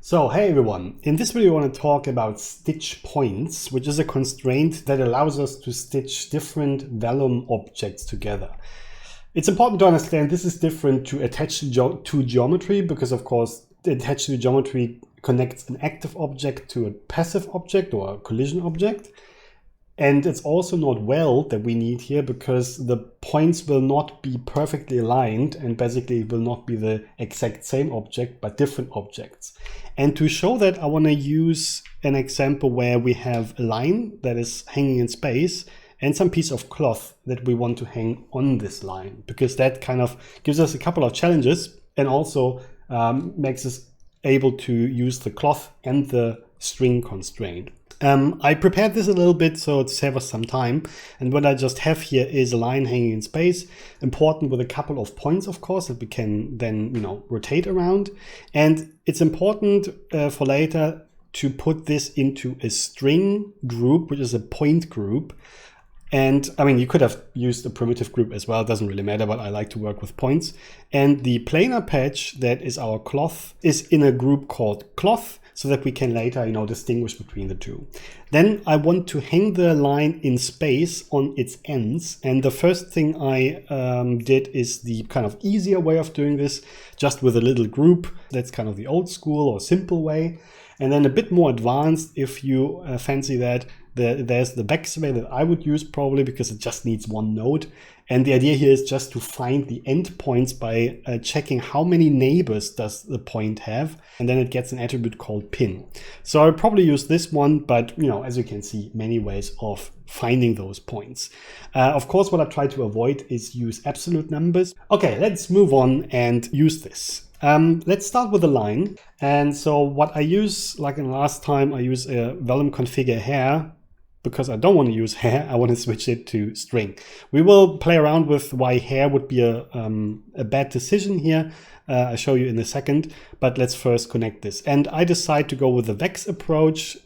So, hey everyone, in this video I want to talk about stitch points, which is a constraint that allows us to stitch different vellum objects together. It's important to understand this is different to attached to geometry because, of course, attached to geometry connects an active object to a passive object or a collision object. And it's also not weld that we need here because the points will not be perfectly aligned and basically it will not be the exact same object but different objects. And to show that, I want to use an example where we have a line that is hanging in space and some piece of cloth that we want to hang on this line, because that kind of gives us a couple of challenges and also makes us able to use the cloth and the string constraint. I prepared this a little bit so to save us some time, and what I just have here is a line hanging in space, important with a couple of points, of course, that we can then rotate around. And it's important for later to put this into a string group, which is a point group. And I mean, you could have used a primitive group as well, it doesn't really matter, but I like to work with points. And the planar patch that is our cloth is in a group called cloth, so that we can later, distinguish between the two. Then I want to hang the line in space on its ends. And the first thing I did is the kind of easier way of doing this, just with a little group. That's kind of the old school or simple way. And then a bit more advanced, if you fancy that, there's the back way that I would use probably because it just needs one node. And the idea here is just to find the endpoints by checking how many neighbors does the point have. And then it gets an attribute called pin. So I'll probably use this one, but as you can see, many ways of finding those points. Of course, what I try to avoid is use absolute numbers. Okay, let's move on and use this. Let's start with a line. And so what I use, like in the last time, I use a Vellum configure hair. Because I don't want to use hair, I want to switch it to string. We will play around with why hair would be a bad decision here. I'll show you in a second, but let's first connect this. And I decide to go with the vex approach.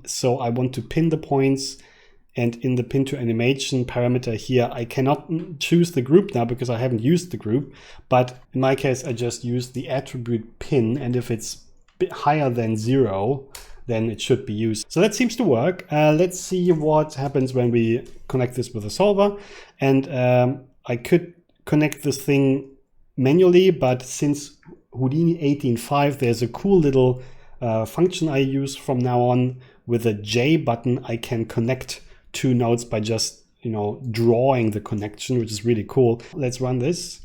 So I want to pin the points, and in the pin to animation parameter here, I cannot choose the group now because I haven't used the group. But in my case, I just use the attribute pin, and if it's a bit higher than 0, then it should be used. So that seems to work. Let's see what happens when we connect this with a solver. And I could connect this thing manually, but since Houdini 18.5, there's a cool little function I use from now on. With a J button, I can connect two nodes by just drawing the connection, which is really cool. Let's run this.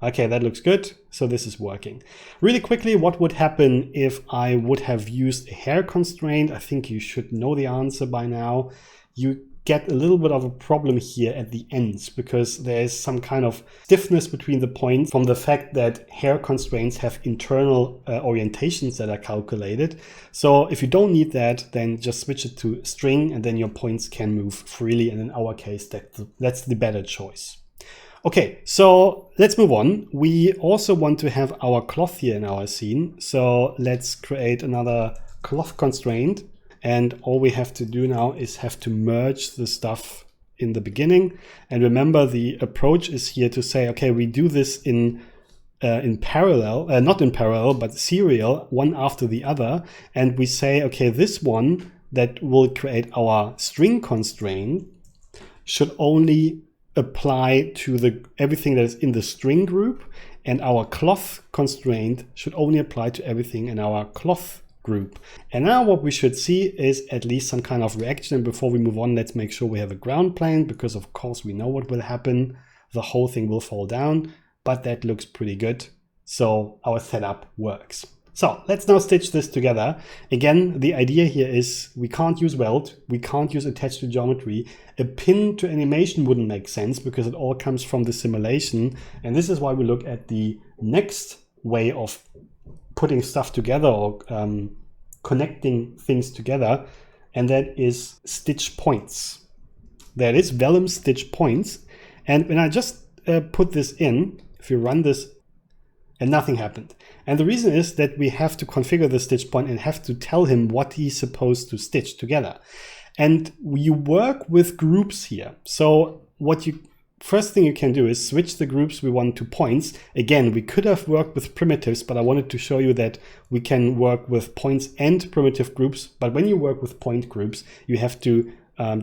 Okay, that looks good. So this is working. Really quickly, what would happen if I would have used a hair constraint? I think you should know the answer by now. You get a little bit of a problem here at the ends because there's some kind of stiffness between the points from the fact that hair constraints have internal orientations that are calculated. So if you don't need that, then just switch it to string and then your points can move freely. And in our case, that's the better choice. Okay, so let's move on. We also want to have our cloth here in our scene. So let's create another cloth constraint. And all we have to do now is have to merge the stuff in the beginning. And remember, the approach is here to say, okay, we do this in parallel, not in parallel, but serial, one after the other. And we say, okay, this one that will create our string constraint should only apply to everything that is in the string group, and our cloth constraint should only apply to everything in our cloth group. And now what we should see is at least some kind of reaction. And before we move on, let's make sure we have a ground plane, because of course we know what will happen. The whole thing will fall down, but that looks pretty good. So our setup works. So let's now stitch this together. Again, the idea here is we can't use weld, we can't use attached to geometry. A pin to animation wouldn't make sense because it all comes from the simulation. And this is why we look at the next way of putting stuff together or connecting things together. And that is stitch points. There it is, Vellum stitch points. And when I just put this in, if you run this, and nothing happened. And the reason is that we have to configure the stitch point and have to tell him what he's supposed to stitch together. And you work with groups here. So what you first thing you can do is switch the groups we want to points. Again, we could have worked with primitives, but I wanted to show you that we can work with points and primitive groups. But when you work with point groups, you have to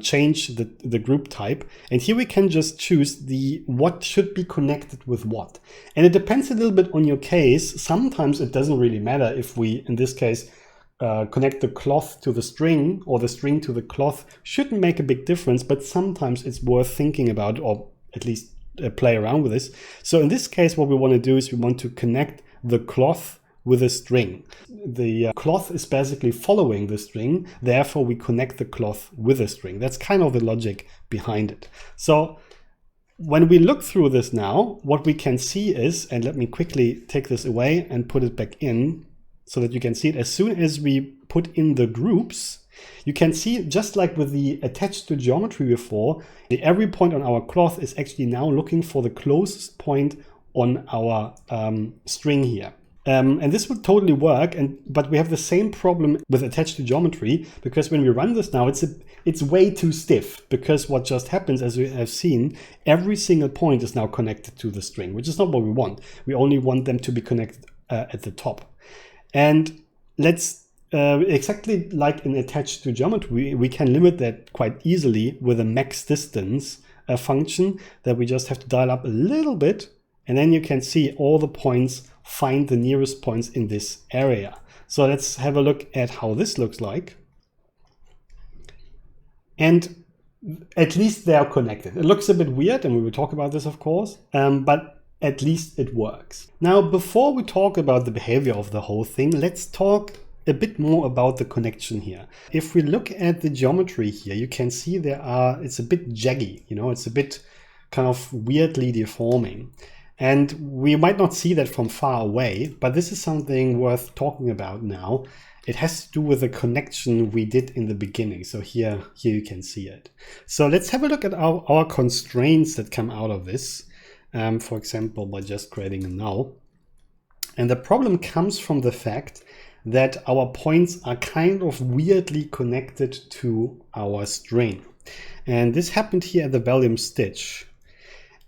change the group type. And here we can just choose what should be connected with what. And it depends a little bit on your case. Sometimes it doesn't really matter if we, in this case, connect the cloth to the string or the string to the cloth. Shouldn't make a big difference, but sometimes it's worth thinking about, or at least play around with this. So in this case, what we want to do is we want to connect the cloth with a string. The cloth is basically following the string, therefore we connect the cloth with a string. That's kind of the logic behind it. So when we look through this now, what we can see is, and let me quickly take this away and put it back in so that you can see it. As soon as we put in the groups, you can see, just like with the attached to geometry before, every point on our cloth is actually now looking for the closest point on our string here. And this would totally work, but we have the same problem with attached to geometry, because when we run this now, it's way too stiff, because what just happens, as we have seen, every single point is now connected to the string, which is not what we want. We only want them to be connected at the top. And let's exactly like in attached to geometry, we can limit that quite easily with a max distance function that we just have to dial up a little bit, and then you can see all the points find the nearest points in this area. So let's have a look at how this looks like. And at least they are connected. It looks a bit weird, and we will talk about this, of course, but at least it works. Now, before we talk about the behavior of the whole thing, let's talk a bit more about the connection here. If we look at the geometry here, you can see it's a bit jaggy, it's a bit kind of weirdly deforming. And we might not see that from far away, but this is something worth talking about now. It has to do with the connection we did in the beginning. So here you can see it. So let's have a look at our constraints that come out of this. For example, by just creating a null. And the problem comes from the fact that our points are kind of weirdly connected to our string. And this happened here at the Vellum stitch.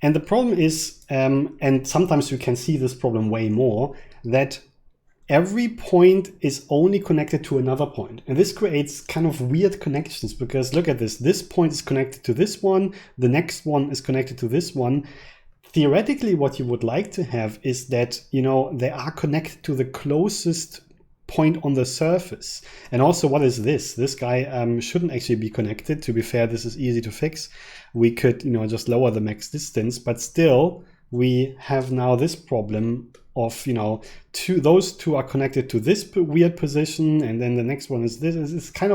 And the problem is, and sometimes you can see this problem way more, that every point is only connected to another point. And this creates kind of weird connections, because look at this. This point is connected to this one. The next one is connected to this one. Theoretically, what you would like to have is that, they are connected to the closest point on the surface. And also, what is this? This guy shouldn't actually be connected. To be fair, this is easy to fix. We could, just lower the max distance, but still we have now this problem of, those two are connected to this weird position, and then the next one is this. It's kind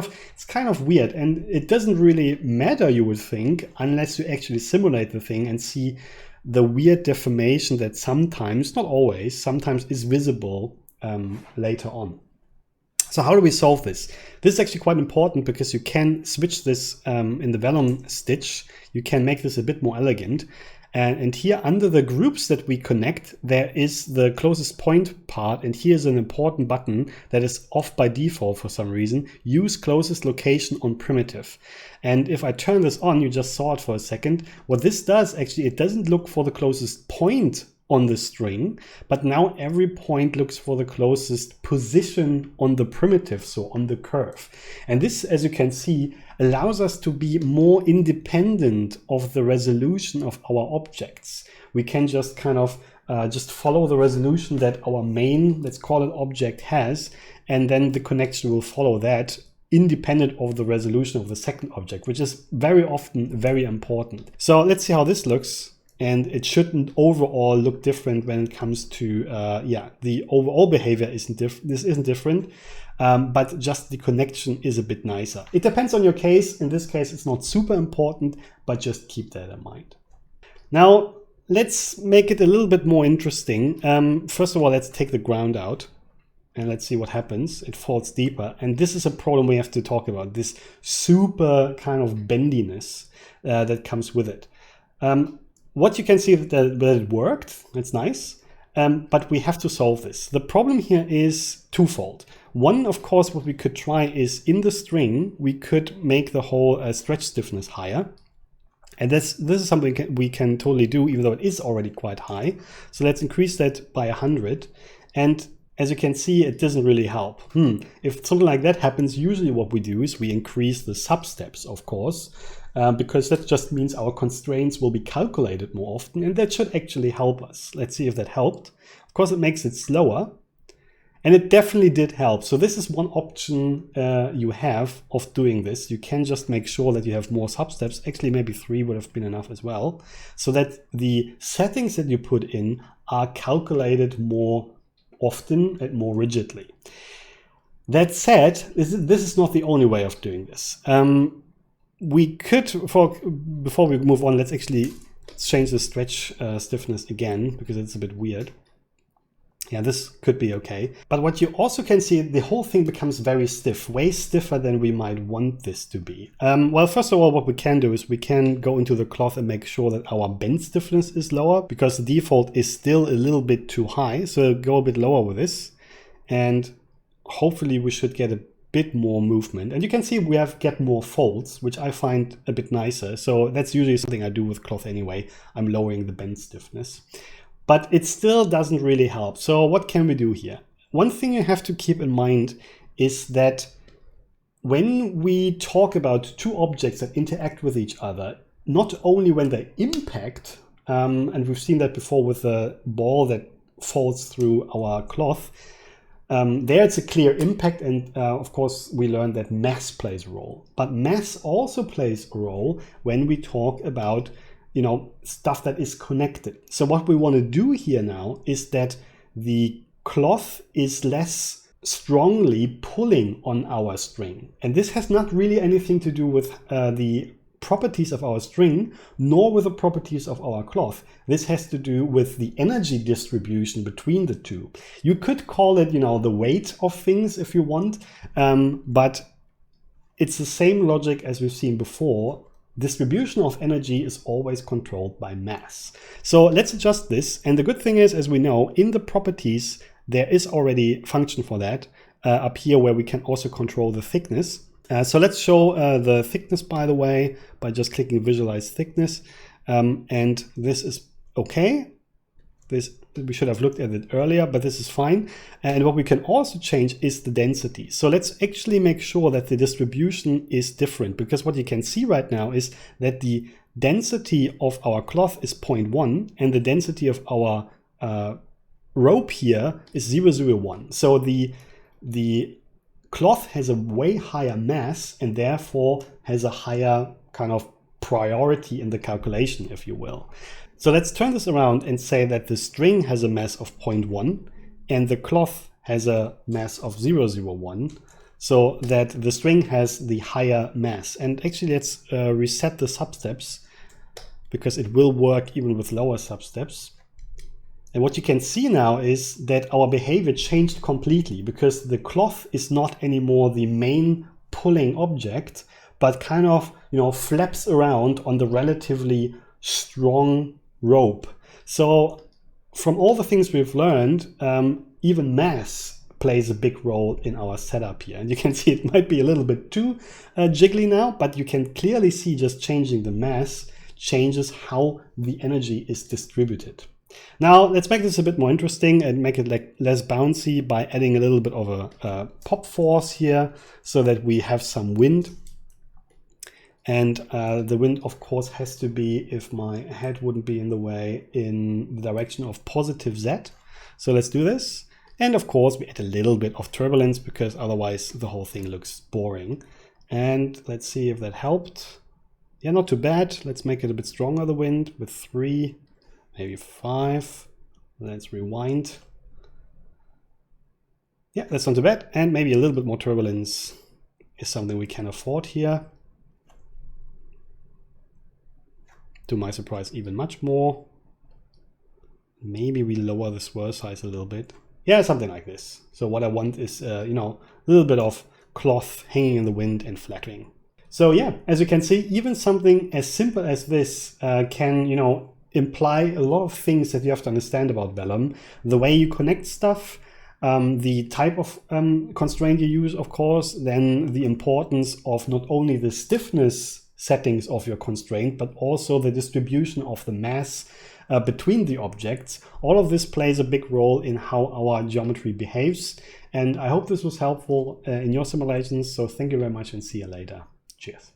of weird, and it doesn't really matter, you would think, unless you actually simulate the thing and see the weird deformation that sometimes, not always, sometimes is visible later on. So how do we solve this? This is actually quite important, because you can switch this in the Vellum stitch. You can make this a bit more elegant. And here under the groups that we connect, there is the closest point part. And here's an important button that is off by default for some reason. Use closest location on primitive. And if I turn this on, you just saw it for a second. What this does, actually, it doesn't look for the closest point on the string, but now every point looks for the closest position on the primitive, so on the curve. And this, as you can see, allows us to be more independent of the resolution of our objects. We can just kind of just follow the resolution that our main, let's call it, object has, and then the connection will follow that, independent of the resolution of the second object, which is very often very important. So let's see how this looks. And it shouldn't overall look different when it comes to, the overall behavior isn't different, but just the connection is a bit nicer. It depends on your case. In this case, it's not super important, but just keep that in mind. Now, let's make it a little bit more interesting. First of all, let's take the ground out. And let's see what happens. It falls deeper. And this is a problem we have to talk about, this super kind of bendiness that comes with it. What you can see that it worked, that's nice, but we have to solve this. The problem here is twofold. One, of course, what we could try is in the string, we could make the whole stretch stiffness higher. And this is something we can totally do, even though it is already quite high. So let's increase that by 100. And as you can see, it doesn't really help. If something like that happens, usually what we do is we increase the substeps, of course, because that just means our constraints will be calculated more often, and that should actually help us. Let's see if that helped. Of course, it makes it slower, and it definitely did help. So this is one option you have of doing this. You can just make sure that you have more substeps. Actually, maybe 3 would have been enough as well, so that the settings that you put in are calculated more often and more rigidly. That said, this is not the only way of doing this. We could, before we move on, let's actually change the stretch stiffness again, because it's a bit weird. Yeah, this could be okay. But what you also can see, the whole thing becomes very stiff, way stiffer than we might want this to be. Well, first of all, what we can do is we can go into the cloth and make sure that our bend stiffness is lower, because the default is still a little bit too high. So go a bit lower with this, and hopefully we should get a bit more movement. And you can see we get more folds, which I find a bit nicer. So that's usually something I do with cloth anyway. I'm lowering the bend stiffness. But it still doesn't really help. So what can we do here? One thing you have to keep in mind is that when we talk about two objects that interact with each other, not only when they impact, and we've seen that before with the ball that falls through our cloth, there it's a clear impact, and of course we learned that mass plays a role. But mass also plays a role when we talk about stuff that is connected. So what we want to do here now is that the cloth is less strongly pulling on our string. And this has not really anything to do with the properties of our string, nor with the properties of our cloth. This has to do with the energy distribution between the two. You could call it, the weight of things if you want, but it's the same logic as we've seen before. Distribution of energy is always controlled by mass. So let's adjust this. And the good thing is, as we know, in the properties, there is already a function for that up here where we can also control the thickness. So let's show the thickness, by the way, by just clicking visualize thickness. And this is okay. We should have looked at it earlier, but this is fine. And what we can also change is the density. So let's actually make sure that the distribution is different, because what you can see right now is that the density of our cloth is 0.1 and the density of our rope here is 0.01. So the cloth has a way higher mass and therefore has a higher kind of priority in the calculation, if you will. So let's turn this around and say that the string has a mass of 0.1 and the cloth has a mass of 0.01, so that the string has the higher mass. And actually let's reset the substeps, because it will work even with lower substeps. And what you can see now is that our behavior changed completely, because the cloth is not anymore the main pulling object, but kind of flaps around on the relatively strong rope. So from all the things we've learned, even mass plays a big role in our setup here. And you can see it might be a little bit too jiggly now, but you can clearly see just changing the mass changes how the energy is distributed. Now let's make this a bit more interesting and make it like less bouncy by adding a little bit of a pop force here, so that we have some wind. And the wind, of course, has to be, if my head wouldn't be in the way, in the direction of positive Z. So let's do this. And of course, we add a little bit of turbulence, because otherwise the whole thing looks boring. And let's see if that helped. Yeah, not too bad. Let's make it a bit stronger, the wind, with 3, maybe 5. Let's rewind. Yeah, that's not too bad. And maybe a little bit more turbulence is something we can afford here. To my surprise, even much more. Maybe we lower the swirl size a little bit. Yeah, something like this. So what I want is, a little bit of cloth hanging in the wind and flapping. So yeah, as you can see, even something as simple as this can, imply a lot of things that you have to understand about Vellum. The way you connect stuff, the type of constraint you use, of course, then the importance of not only the stiffness settings of your constraint, but also the distribution of the mass between the objects. All of this plays a big role in how our geometry behaves. And I hope this was helpful in your simulations. So thank you very much and see you later. Cheers.